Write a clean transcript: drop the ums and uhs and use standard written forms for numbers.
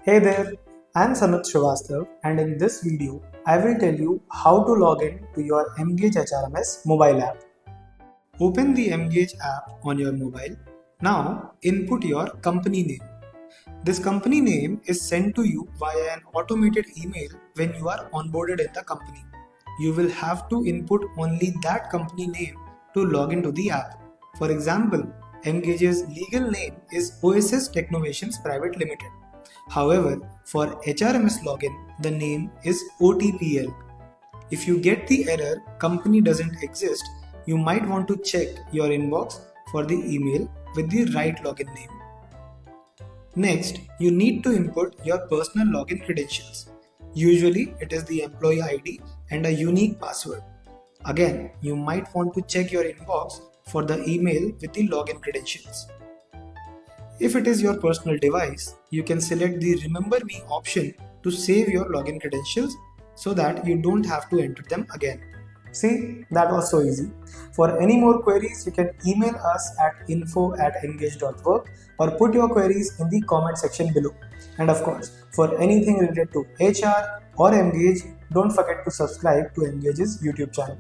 Hey there, I'm Sanat Srivastav, and in this video, I will tell you how to log in to your Emgage HRMS mobile app. Open the Emgage app on your mobile. Now, input your company name. This company name is sent to you via an automated email when you are onboarded in the company. You will have to input only that company name to log into the app. For example, Emgage's legal name is OSS Technovations Private Limited. However, for HRMS login, the name is OTPL. If you get the error company doesn't exist, you might want to check your inbox for the email with the right login name. Next, you need to input your personal login credentials. Usually, it is the employee ID and a unique password. Again, you might want to check your inbox for the email with the login credentials. If it is your personal device, you can select the Remember Me option to save your login credentials so that you don't have to enter them again. See, that was so easy. For any more queries, you can email us at info@emgage.work or put your queries in the comment section below. And of course, for anything related to HR or Emgage, don't forget to subscribe to Emgage's YouTube channel.